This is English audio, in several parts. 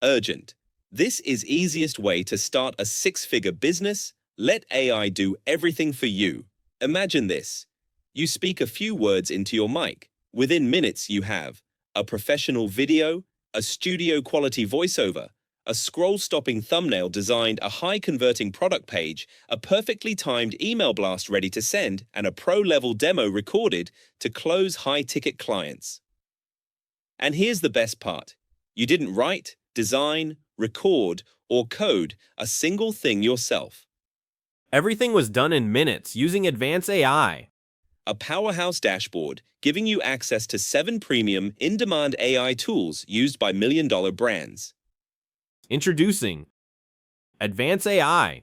Urgent. This is easiest way to start a six-figure business. Let AI do everything for you. Imagine this. You speak a few words into your mic. Within minutes you have a professional video, a studio-quality voiceover, a scroll-stopping thumbnail designed, a high-converting product page, a perfectly timed email blast ready to send, and a pro-level demo recorded to close high-ticket clients. And here's the best part. You didn't write, design, record, or code a single thing yourself. Everything was done in minutes using Advance AI. A powerhouse dashboard giving you access to 7 premium in-demand AI tools used by million-dollar brands. Introducing Advance AI.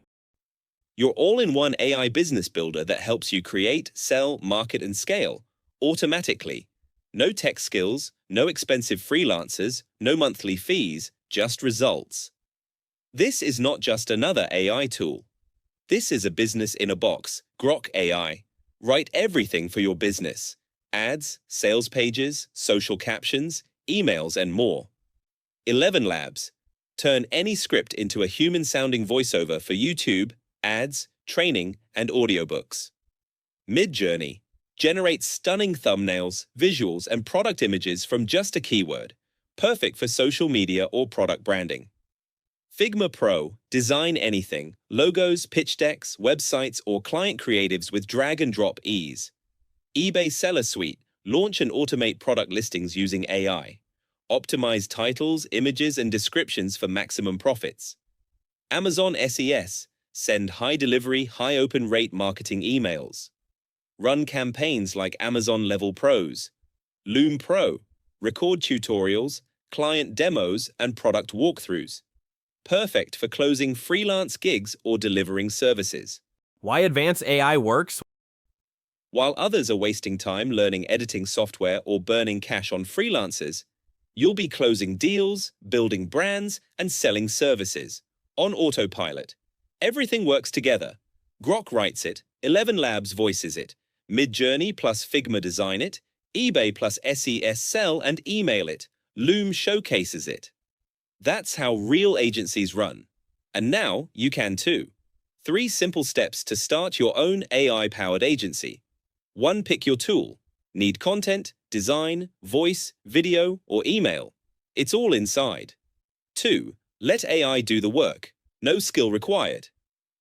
Your all-in-one AI business builder that helps you create, sell, market, and scale automatically. No tech skills, no expensive freelancers, no monthly fees, just results. This is not just another AI tool. This is a business in a box, Grok AI. Write everything for your business. Ads, sales pages, social captions, emails, and more. ElevenLabs. Turn any script into a human-sounding voiceover for YouTube, ads, training, and audiobooks. Midjourney. Generate stunning thumbnails, visuals, and product images from just a keyword. Perfect for social media or product branding. Figma Pro. Design anything, logos, pitch decks, websites, or client creatives with drag-and-drop ease. eBay Seller Suite. Launch and automate product listings using AI. Optimize titles, images, and descriptions for maximum profits. Amazon SES. Send high-delivery, high-open-rate marketing emails. Run campaigns like Amazon Level Pros. Loom Pro. Record tutorials, client demos, and product walkthroughs. Perfect for closing freelance gigs or delivering services. Why Advance AI works? While others are wasting time learning editing software or burning cash on freelancers, you'll be closing deals, building brands, and selling services on autopilot. Everything works together. Grok writes it, ElevenLabs voices it, Midjourney plus Figma design it, eBay plus SES sell and email it, Loom showcases it. That's how real agencies run. And now you can too. 3 simple steps to start your own AI-powered agency. 1. Pick your tool. Need content, design, voice, video, or email? It's all inside. 2. Let AI do the work. No skill required.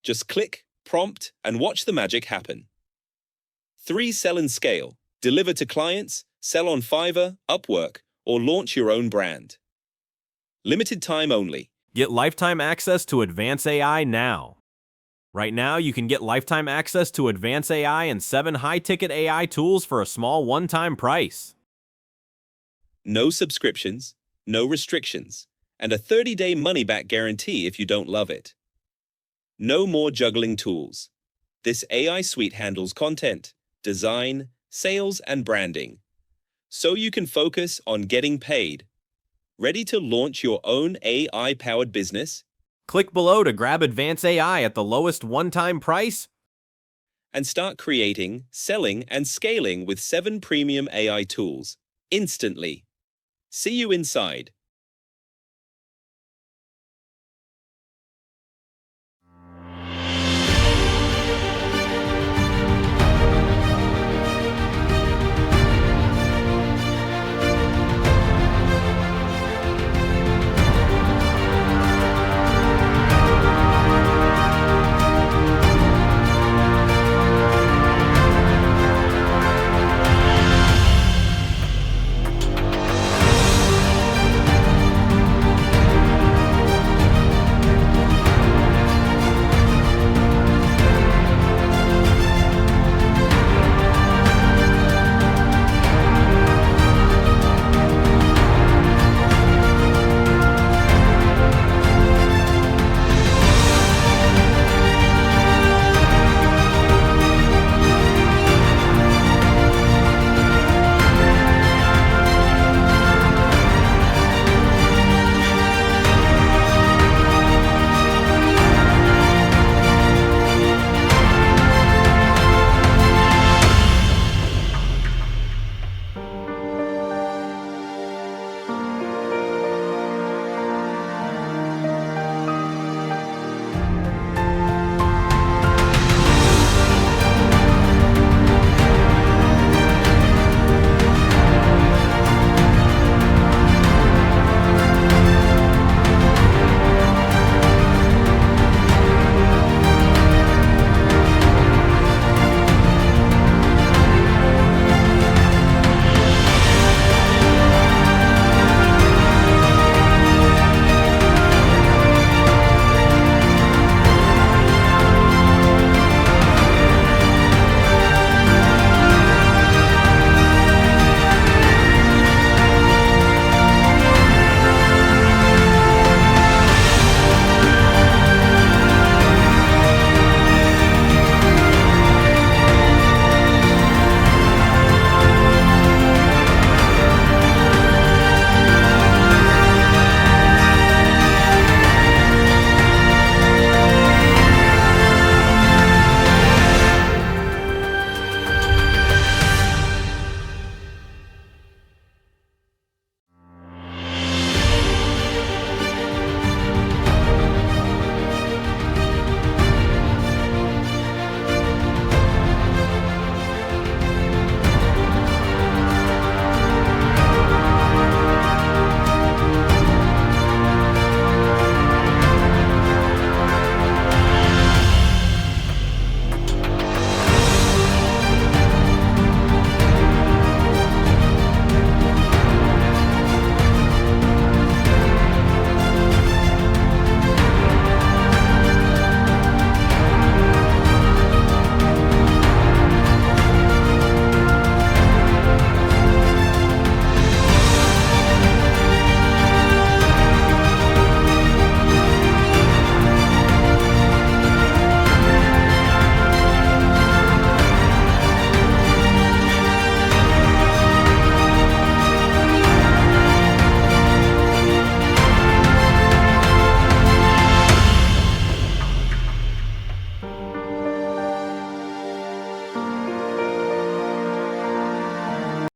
Just click, prompt, and watch the magic happen. 3. Sell and scale. Deliver to clients, sell on Fiverr, Upwork, or launch your own brand. Limited time only. Get lifetime access to Advance AI now. Right now, you can get lifetime access to Advance AI and 7 high-ticket AI tools for a small one-time price. No subscriptions, no restrictions, and a 30-day money-back guarantee if you don't love it. No more juggling tools. This AI suite handles content, design, sales, and branding, so you can focus on getting paid. Ready to launch your own AI-powered business? Click below to grab Advance AI at the lowest one-time price and start creating, selling, and scaling with 7 premium AI tools instantly. See you inside.